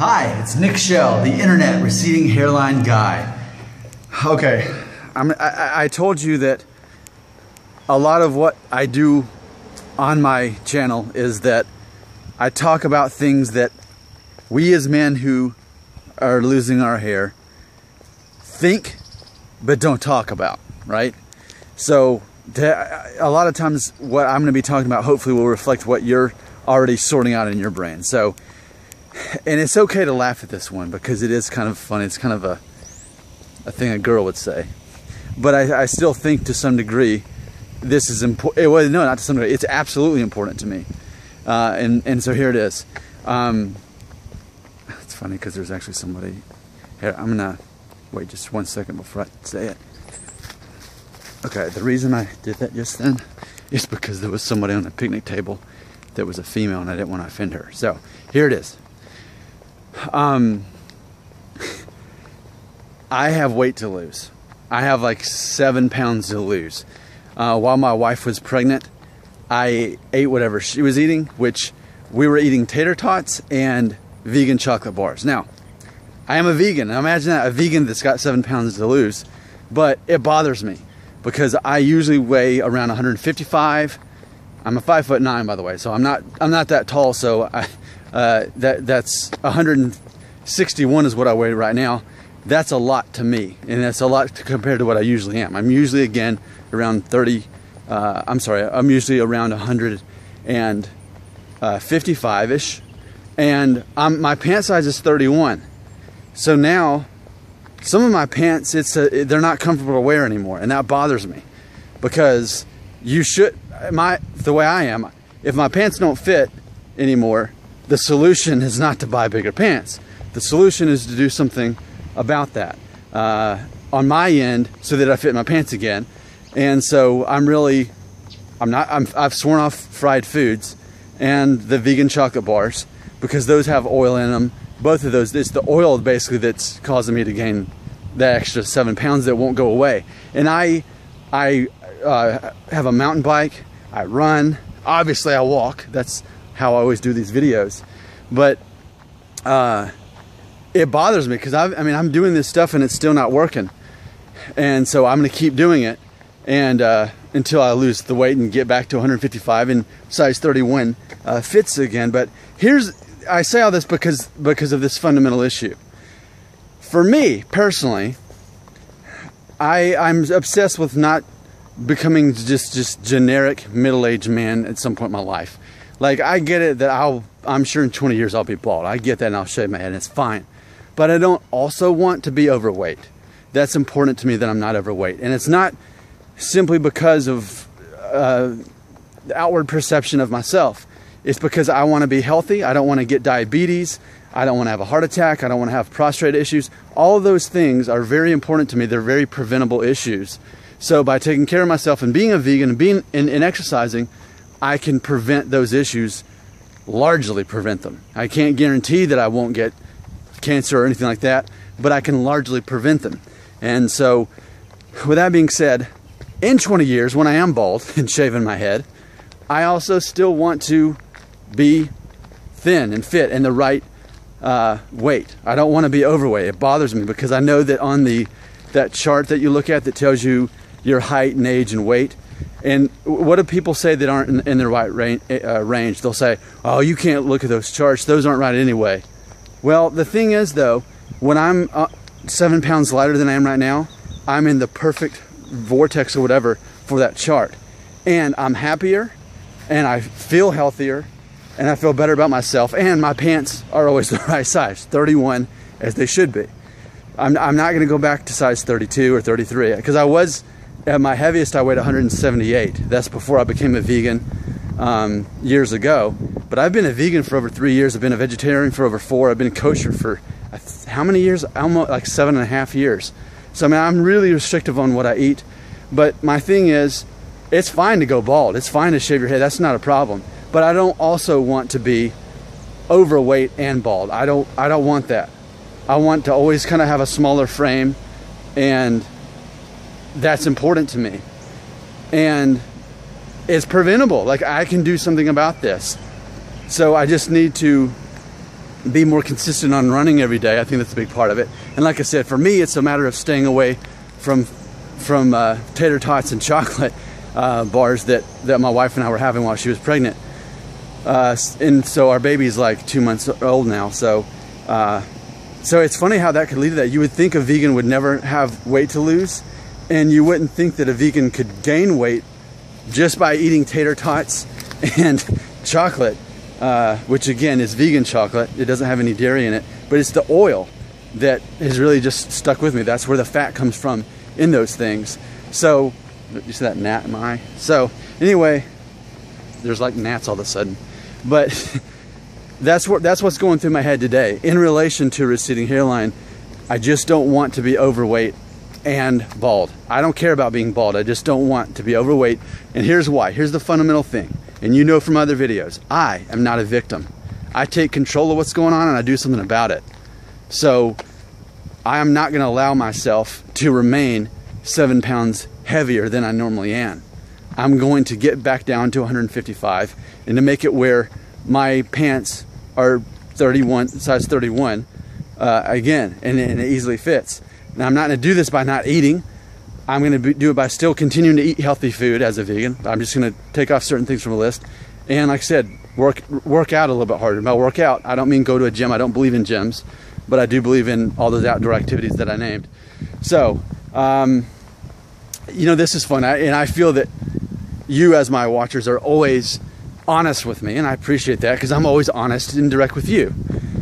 Hi, it's Nick Shell, the internet receding hairline guy. Okay, I told you that a lot of what I do on my channel is that I talk about things that we as men who are losing our hair think but don't talk about, right? So a lot of times what I'm going to be talking about hopefully will reflect what you're already sorting out in your brain. So, and it's okay to laugh at this one because it is kind of funny. It's kind of a thing a girl would say. But I still think to some degree this is important. Well, no, not to some degree. It's absolutely important to me. And so here it is. It's funny because there's actually somebody here. I'm going to wait just 1 second before I say it. Okay, the reason I did that just then is because there was somebody on the picnic table that was a female and I didn't want to offend her. So here it is. I have weight to lose. I have like 7 pounds to lose. While my wife was pregnant, I ate whatever she was eating, which we were eating tater tots and vegan chocolate bars. Now, I am a vegan. Now imagine that, a vegan that's got 7 pounds to lose, but it bothers me because I usually weigh around 155. I'm a 5'9", by the way, so I'm not that tall. So that's 161 is what I weigh right now. That's a lot to me, and that's a lot compared to what I usually am. I'm usually again around 30. I'm usually around 155-ish, and my pant size is 31. So now, some of my pants, they're not comfortable to wear anymore, and that bothers me because the way I am, if my pants don't fit anymore, the solution is not to buy bigger pants. The solution is to do something about that on my end so that I fit my pants again. And so I've sworn off fried foods and the vegan chocolate bars because those have oil in them. Both of those, it's the oil basically that's causing me to gain that extra 7 pounds that won't go away. And I have a mountain bike, I run, obviously I walk. That's how I always do these videos. But it bothers me because I'm doing this stuff and it's still not working. And so I'm gonna keep doing it and until I lose the weight and get back to 155 and size 31 fits again. But I say all this because of this fundamental issue. For me personally, I'm obsessed with not becoming just generic middle-aged man at some point in my life. Like, I get it that I'm sure in 20 years I'll be bald. I get that, and I'll shave my head and it's fine. But I don't also want to be overweight. That's important to me that I'm not overweight. And it's not simply because of the outward perception of myself. It's because I want to be healthy. I don't want to get diabetes. I don't want to have a heart attack. I don't want to have prostate issues. All of those things are very important to me. They're very preventable issues. So by taking care of myself and being a vegan and being and exercising, I can prevent those issues, largely prevent them. I can't guarantee that I won't get cancer or anything like that, but I can largely prevent them. And so with that being said, in 20 years when I am bald and shaving my head, I also still want to be thin and fit and the right weight. I don't want to be overweight. It bothers me because I know that on that chart that you look at that tells you your height and age and weight, and what do people say that aren't in the right range? They'll say, oh, you can't look at those charts. Those aren't right anyway. Well, the thing is though, when I'm 7 pounds lighter than I am right now, I'm in the perfect vortex or whatever for that chart. And I'm happier, and I feel healthier, and I feel better about myself, and my pants are always the right size, 31, as they should be. I'm not going to go back to size 32 or 33, because I was, at my heaviest, I weighed 178. That's before I became a vegan years ago. But I've been a vegan for over 3 years. I've been a vegetarian for over 4. I've been kosher for how many years? Almost like 7.5 years. So I'm really restrictive on what I eat. But my thing is, it's fine to go bald. It's fine to shave your head. That's not a problem. But I don't also want to be overweight and bald. I don't want that. I want to always kind of have a smaller frame, and that's important to me. And it's preventable. Like, I can do something about this. So I just need to be more consistent on running every day. I think that's a big part of it. And like I said, for me, it's a matter of staying away from tater tots and chocolate bars that my wife and I were having while she was pregnant. And so our baby's like 2 months old now. So it's funny how that could lead to that. You would think a vegan would never have weight to lose, and you wouldn't think that a vegan could gain weight just by eating tater tots and chocolate, which again is vegan chocolate. It doesn't have any dairy in it, but it's the oil that has really just stuck with me. That's where the fat comes from in those things. So, you see that gnat in my eye? So, anyway, there's like gnats all of a sudden. But that's what's going through my head today. In relation to receding hairline, I just don't want to be overweight and bald. I don't care about being bald. I just don't want to be overweight. And here's why. Here's the fundamental thing. And you know from other videos, I am not a victim. I take control of what's going on and I do something about it. So I am not going to allow myself to remain 7 pounds heavier than I normally am. I'm going to get back down to 155 and to make it where my pants are 31, size 31 again, and it easily fits. Now, I'm not going to do this by not eating. I'm going to do it by still continuing to eat healthy food as a vegan. I'm just going to take off certain things from a list. And like I said, work out a little bit harder. By work out, I don't mean go to a gym. I don't believe in gyms, but I do believe in all those outdoor activities that I named. So, you know, this is fun. And I feel that you as my watchers are always honest with me, and I appreciate that because I'm always honest and direct with you.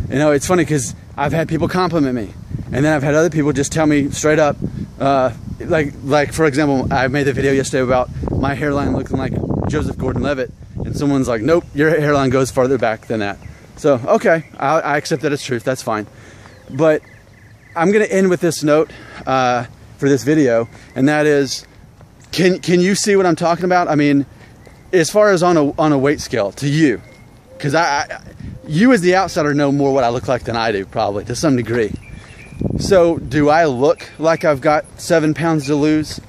You know, it's funny because I've had people compliment me, and then I've had other people just tell me straight up, like for example, I made the video yesterday about my hairline looking like Joseph Gordon-Levitt, and someone's like, nope, your hairline goes farther back than that. So, okay, I accept that it's truth, that's fine. But I'm gonna end with this note for this video, and that is, can you see what I'm talking about? I mean, as far as on a weight scale to you, because you as the outsider know more what I look like than I do, probably to some degree. So do I look like I've got 7 pounds to lose?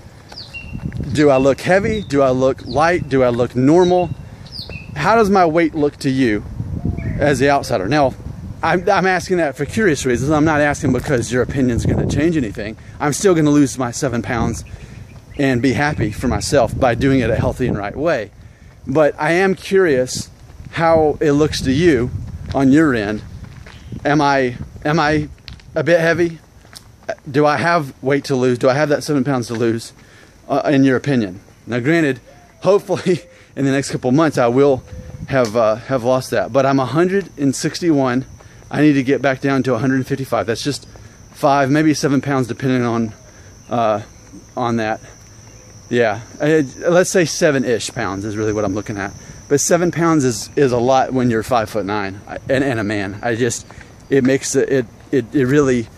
Do I look heavy? Do I look light? Do I look normal? How does my weight look to you as the outsider? Now, I'm asking that for curious reasons. I'm not asking because your opinion's going to change anything. I'm still going to lose my 7 pounds and be happy for myself by doing it a healthy and right way. But I am curious how it looks to you on your end. Am I a bit heavy? Do I have weight to lose? Do I have that 7 pounds to lose, in your opinion? Now, granted, hopefully in the next couple months I will have lost that. But I'm 161. I need to get back down to 155. That's just 5, maybe 7 pounds, depending on that. Yeah, let's say 7-ish pounds is really what I'm looking at. But 7 pounds is a lot when you're 5'9" and a man. It makes it really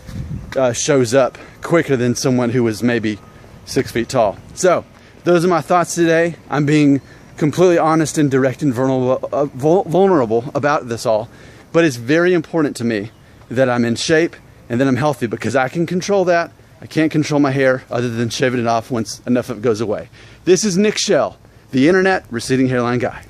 shows up quicker than someone who was maybe 6 feet tall. So those are my thoughts today. I'm being completely honest and direct and vulnerable about this all. But it's very important to me that I'm in shape and that I'm healthy, because I can control that. I can't control my hair other than shaving it off once enough of it goes away. This is Nick Shell, the internet receding hairline guy.